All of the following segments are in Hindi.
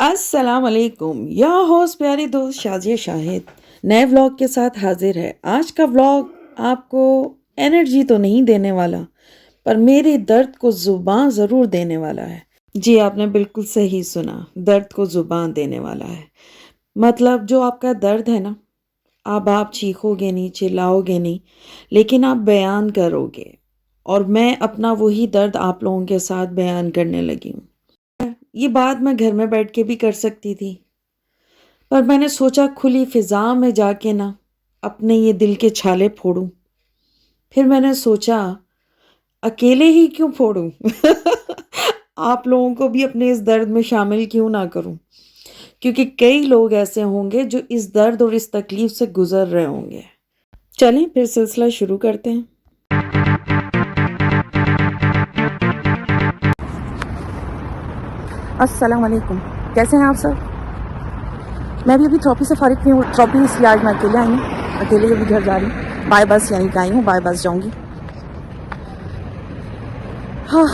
अस्सलाम वालेकुम। यह होस्ट प्यारी दोस्त शाजिया शाहिद नए व्लॉग के साथ हाजिर है। आज का व्लॉग आपको एनर्जी तो नहीं देने वाला, पर मेरे दर्द को ज़ुबान ज़रूर देने वाला है। जी, आपने बिल्कुल सही सुना, दर्द को ज़ुबान देने वाला है। मतलब जो आपका दर्द है ना, अब आप चीखोगे नहीं, चिल्लाओगे नहीं, लेकिन आप बयान करोगे। और मैं अपना वही दर्द आप लोगों के साथ बयान करने लगी हूँ। ये बात मैं घर में बैठ के भी कर सकती थी, पर मैंने सोचा खुली फिजा में जाके ना अपने ये दिल के छाले फोड़ूं। फिर मैंने सोचा अकेले ही क्यों फोड़ूं आप लोगों को भी अपने इस दर्द में शामिल क्यों ना करूं, क्योंकि कई लोग ऐसे होंगे जो इस दर्द और इस तकलीफ से गुजर रहे होंगे। चलें फिर सिलसिला शुरू करते हैं। अस्सलाम वालेकुम, कैसे हैं आप सब? मैं भी अभी थ्रोपी से फारिग हुई हूँ। थ्रोपी इसलिए आज मैं अकेले आई हूँ, अकेले अभी घर जा रही हूँ। बाय बस यानी कि आई हूँ, बाय बस जाऊँगी। हाँ,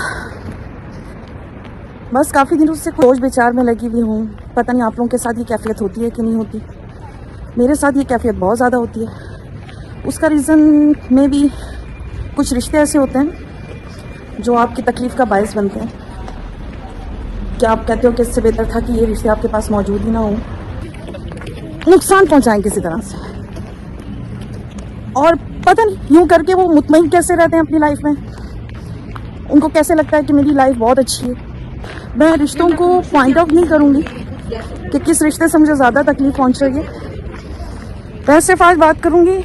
बस काफ़ी दिनों से सोच विचार में लगी हुई हूँ। पता नहीं आप लोगों के साथ ये कैफियत होती है कि नहीं होती। मेरे साथ ये कैफियत बहुत ज़्यादा होती है। उसका रीज़न में भी कुछ रिश्ते ऐसे होते हैं जो आपकी तकलीफ़ का बायस बनते हैं। क्या आप कहते हो कि इससे बेहतर था कि ये रिश्ते आपके पास मौजूद ही ना हो, नुकसान पहुंचाएं किसी तरह से, और पता नहीं यूं करके वो मुतमईन कैसे रहते हैं अपनी लाइफ में। उनको कैसे लगता है कि मेरी लाइफ बहुत अच्छी है। मैं रिश्तों को पॉइंट आउट नहीं करूंगी कि किस रिश्ते से मुझे ज़्यादा तकलीफ पहुंच रही है। मैं सिर्फ आज बात करूंगी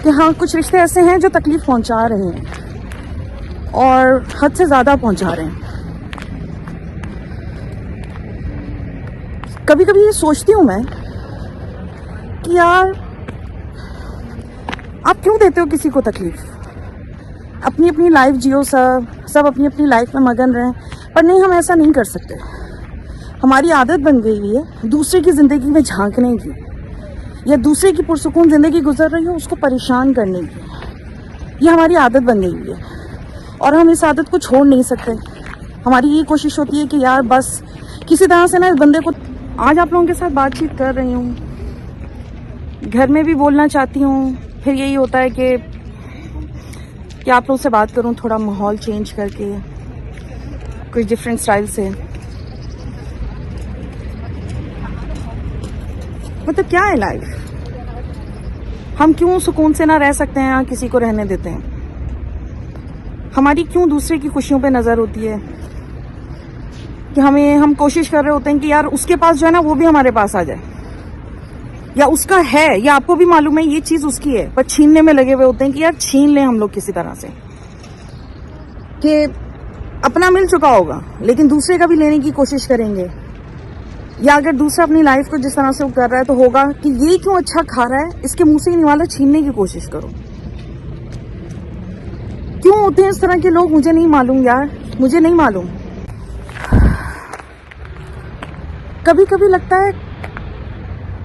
कि हाँ, कुछ रिश्ते ऐसे हैं जो तकलीफ पहुंचा रहे हैं और हद से ज़्यादा पहुंचा रहे हैं। कभी कभी ये सोचती हूँ मैं कि यार, आप क्यों देते हो किसी को तकलीफ? अपनी अपनी लाइफ जियो, सब अपनी अपनी लाइफ में मगन रहें। पर नहीं, हम ऐसा नहीं कर सकते। हमारी आदत बन गई हुई है दूसरे की ज़िंदगी में झांकने की, या दूसरे की पुरसुकून ज़िंदगी गुजर रही हो उसको परेशान करने की। ये हमारी आदत बन गई हुई है और हम इस आदत को छोड़ नहीं सकते। हमारी ये कोशिश होती है कि यार बस किसी तरह से ना इस बंदे को। आज आप लोगों के साथ बातचीत कर रही हूँ, घर में भी बोलना चाहती हूँ, फिर यही होता है कि आप लोगों से बात करूँ थोड़ा माहौल चेंज करके, कुछ डिफरेंट स्टाइल से। मतलब क्या है लाइफ? हम क्यों सुकून से ना रह सकते हैं या किसी को रहने देते हैं? हमारी क्यों दूसरे की खुशियों पे नज़र होती है कि हम कोशिश कर रहे होते हैं कि यार उसके पास जो है ना वो भी हमारे पास आ जाए, या उसका है, या आपको भी मालूम है ये चीज़ उसकी है, पर छीनने में लगे हुए होते हैं कि यार छीन लें हम लोग किसी तरह से, कि अपना मिल चुका होगा लेकिन दूसरे का भी लेने की कोशिश करेंगे। या अगर दूसरा अपनी लाइफ को जिस तरह से वो कर रहा है तो होगा कि ये क्यों अच्छा खा रहा है, इसके मुंह से ही निवाला छीनने की कोशिश करो। क्यों होते हैं इस तरह के लोग? मुझे नहीं मालूम यार, मुझे नहीं मालूम। कभी कभी लगता है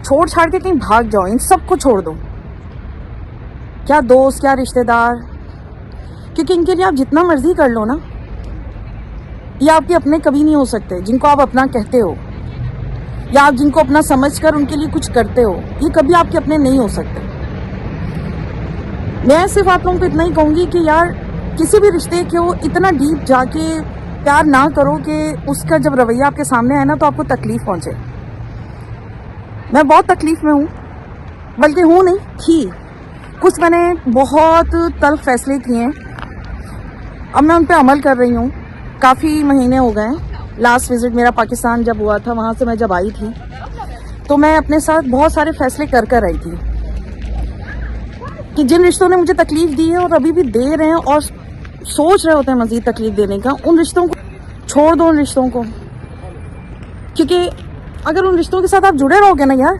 छोड़ छाड़ के कहीं भाग जाओ, इन सबको छोड़ दो। क्या दोस्त, क्या रिश्तेदार, क्योंकि इनके लिए आप जितना मर्जी कर लो ना, ये आपके अपने कभी नहीं हो सकते। जिनको आप अपना कहते हो या आप जिनको अपना समझकर उनके लिए कुछ करते हो, ये कभी आपके अपने नहीं हो सकते। मैं सिर्फ आप लोगों को इतना ही कहूँगी कि यार, किसी भी रिश्ते को इतना डीप जाके प्यार ना करो कि उसका जब रवैया आपके सामने आए ना तो आपको तकलीफ पहुंचे। मैं बहुत तकलीफ में हूँ, बल्कि हूँ नहीं थी। कुछ मैंने बहुत तल्ख फैसले किए हैं, अब मैं उन पर अमल कर रही हूँ। काफ़ी महीने हो गए हैं। लास्ट विज़िट मेरा पाकिस्तान जब हुआ था, वहाँ से मैं जब आई थी तो मैं अपने साथ बहुत सारे फैसले कर आई थी कि जिन रिश्तों ने मुझे तकलीफ़ दी है और अभी भी दे रहे हैं और सोच रहे होते हैं मज़ीद तकलीफ़ देने का, उन रिश्तों को छोड़ दो। उन रिश्तों को, क्योंकि अगर उन रिश्तों के साथ आप जुड़े रहोगे ना यार,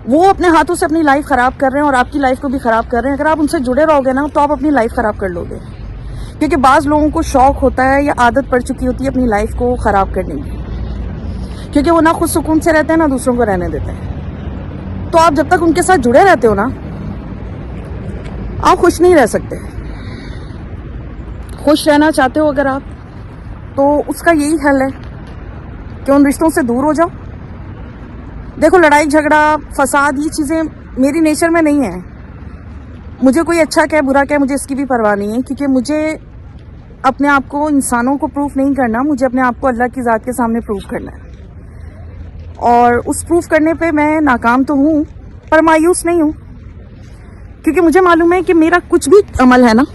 वो अपने हाथों से अपनी लाइफ ख़राब कर रहे हैं और आपकी लाइफ को भी ख़राब कर रहे हैं। अगर आप उनसे जुड़े रहोगे ना तो आप अपनी लाइफ ख़राब कर लोगे, क्योंकि बाज़ लोगों को शौक़ होता है या आदत पड़ चुकी होती है अपनी लाइफ को ख़राब करने की, क्योंकि वो ना खुद सुकून से रहते हैं ना दूसरों को रहने देते हैं। तो आप जब तक उनके साथ जुड़े रहते हो ना, आप खुश नहीं रह सकते। खुश रहना चाहते हो अगर आप, तो उसका यही हल है कि उन रिश्तों से दूर हो जाओ। देखो, लड़ाई झगड़ा फसाद ये चीज़ें मेरी नेचर में नहीं है। मुझे कोई अच्छा क्या बुरा क्या मुझे इसकी भी परवाह नहीं है, क्योंकि मुझे अपने आप को इंसानों को प्रूफ नहीं करना, मुझे अपने आप को अल्लाह की ज़ात के सामने प्रूफ करना है। और उस प्रूफ करने पे मैं नाकाम तो हूँ, पर मायूस नहीं हूँ, क्योंकि मुझे मालूम है कि मेरा कुछ भी अमल है ना,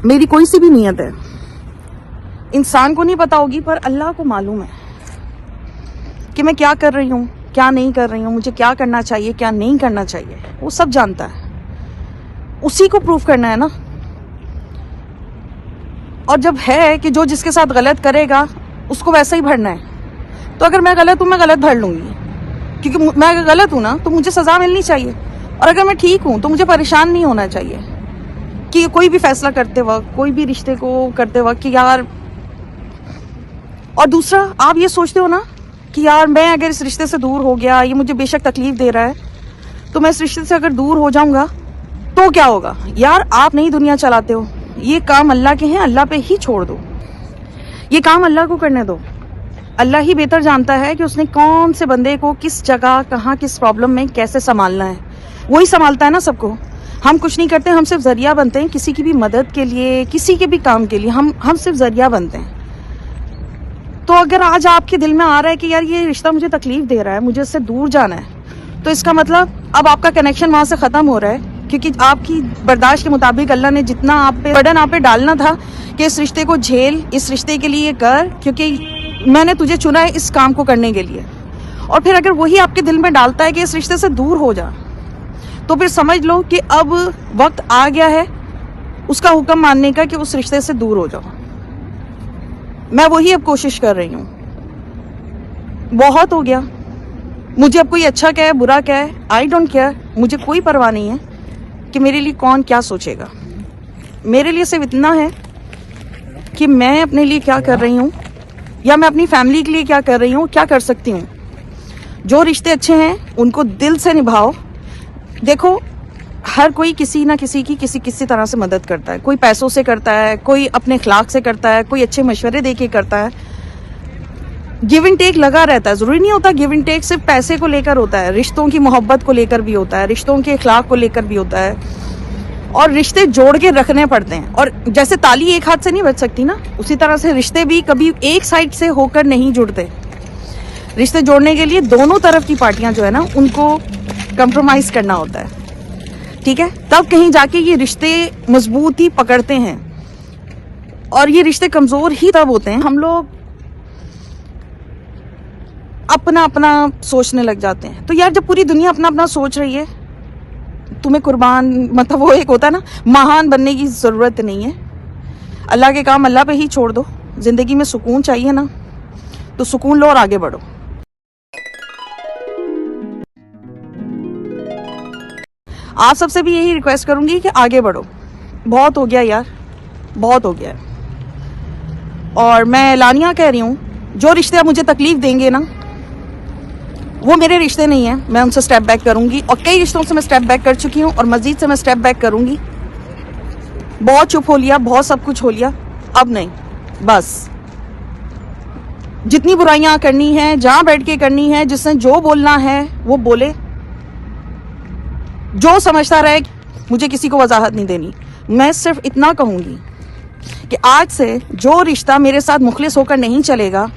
मेरी कोई सी भी नीयत है, इंसान को नहीं पता होगी, पर अल्लाह को मालूम है कि मैं क्या कर रही हूँ, क्या नहीं कर रही हूँ, मुझे क्या करना चाहिए, क्या नहीं करना चाहिए, वो सब जानता है। उसी को प्रूफ करना है ना। और जब है कि जो जिसके साथ गलत करेगा उसको वैसा ही भरना है, तो अगर मैं गलत हूँ मैं गलत भर लूँगी, क्योंकि मैं अगर गलत हूँ ना तो मुझे सज़ा मिलनी चाहिए। और अगर मैं ठीक हूँ तो मुझे परेशान नहीं होना चाहिए कि कोई भी फैसला करते वक्त, कोई भी रिश्ते को करते वक्त कि यार। और दूसरा, आप ये सोचते हो ना कि यार मैं अगर इस रिश्ते से दूर हो गया, ये मुझे बेशक तकलीफ दे रहा है, तो मैं इस रिश्ते से अगर दूर हो जाऊंगा तो क्या होगा। यार, आप नहीं दुनिया चलाते हो, ये काम अल्लाह के हैं, अल्लाह पे ही छोड़ दो, ये काम अल्लाह को करने दो। अल्लाह ही बेहतर जानता है कि उसने कौन से बंदे को किस जगह, कहाँ, किस प्रॉब्लम में कैसे संभालना है। वही संभालता है ना सबको। हम कुछ नहीं करते, हम सिर्फ जरिया बनते हैं किसी की भी मदद के लिए, किसी के भी काम के लिए हम सिर्फ जरिया बनते हैं। तो अगर आज आपके दिल में आ रहा है कि यार ये रिश्ता मुझे तकलीफ दे रहा है, मुझे इससे दूर जाना है, तो इसका मतलब अब आपका कनेक्शन वहां से खत्म हो रहा है, क्योंकि आपकी बर्दाश्त के मुताबिक अल्लाह ने जितना आप पे बर्डन आप पे डालना था कि इस रिश्ते को झेल, इस रिश्ते के लिए कर, क्योंकि मैंने तुझे चुना है इस काम को करने के लिए। और फिर अगर वही आपके दिल में डालता है कि इस रिश्ते से दूर हो जा, तो फिर समझ लो कि अब वक्त आ गया है उसका हुक्म मानने का कि उस रिश्ते से दूर हो जाओ। मैं वही अब कोशिश कर रही हूँ। बहुत हो गया, मुझे अब कोई अच्छा क्या है बुरा क्या है, आई डोंट केयर, मुझे कोई परवाह नहीं है कि मेरे लिए कौन क्या सोचेगा। मेरे लिए सिर्फ इतना है कि मैं अपने लिए क्या कर रही हूँ, या मैं अपनी फैमिली के लिए क्या कर रही हूँ, क्या कर सकती हूँ। जो रिश्ते अच्छे हैं उनको दिल से निभाओ। देखो, हर कोई किसी ना किसी की किसी तरह से मदद करता है। कोई पैसों से करता है, कोई अपने अखलाक से करता है, कोई अच्छे मशवरे दे के करता है। गिव एंड टेक लगा रहता है। जरूरी नहीं होता गिव एंड टेक सिर्फ पैसे को लेकर होता है, रिश्तों की मोहब्बत को लेकर भी होता है, रिश्तों के अखलाक को लेकर भी होता है। और रिश्ते जोड़ के रखने पड़ते हैं। और जैसे ताली एक हाथ से नहीं बज सकती ना, उसी तरह से रिश्ते भी कभी एक साइड से होकर नहीं जुड़ते। रिश्ते जोड़ने के लिए दोनों तरफ की पार्टियां जो है ना, उनको कंप्रोमाइज करना होता है, ठीक है, तब कहीं जाके ये रिश्ते मजबूती पकड़ते हैं। और ये रिश्ते कमजोर ही तब होते हैं हम लोग अपना अपना सोचने लग जाते हैं। तो यार, जब पूरी दुनिया अपना अपना सोच रही है, तुम्हें कुर्बान, मतलब वो एक होता है ना, महान बनने की जरूरत नहीं है। अल्लाह के काम अल्लाह पे ही छोड़ दो। जिंदगी में सुकून चाहिए ना, तो सुकून लो और आगे बढ़ो। आप सबसे भी यही रिक्वेस्ट करूंगी कि आगे बढ़ो। बहुत हो गया यार, बहुत हो गया। और मैं एलानिया कह रही हूँ, जो रिश्ते अब मुझे तकलीफ देंगे ना, वो मेरे रिश्ते नहीं है। मैं उनसे स्टेप बैक करूंगी, और कई रिश्तों से मैं स्टेप बैक कर चुकी हूँ, और मजीद से मैं स्टेप बैक करूंगी। बहुत चुप हो लिया, बहुत सब कुछ हो लिया, अब नहीं। बस जितनी बुराइयां करनी है, जहां बैठ के करनी है, जिसने जो बोलना है वो बोले, जो समझता रहे, मुझे किसी को वजाहत नहीं देनी। मैं सिर्फ इतना कहूंगी कि आज से जो रिश्ता मेरे साथ मुखलिस होकर नहीं चलेगा,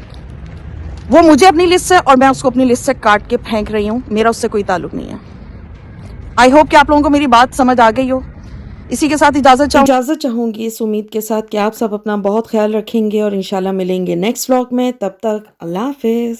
वो मुझे अपनी लिस्ट से, और मैं उसको अपनी लिस्ट से काट के फेंक रही हूँ। मेरा उससे कोई ताल्लुक नहीं है। आई होप कि आप लोगों को मेरी बात समझ आ गई हो। इसी के साथ इजाजत चाहूंगी, इस उम्मीद के साथ कि आप सब अपना बहुत ख्याल रखेंगे और इंशाल्लाह मिलेंगे नेक्स्ट व्लॉग में। तब तक अल्लाह हाफिज।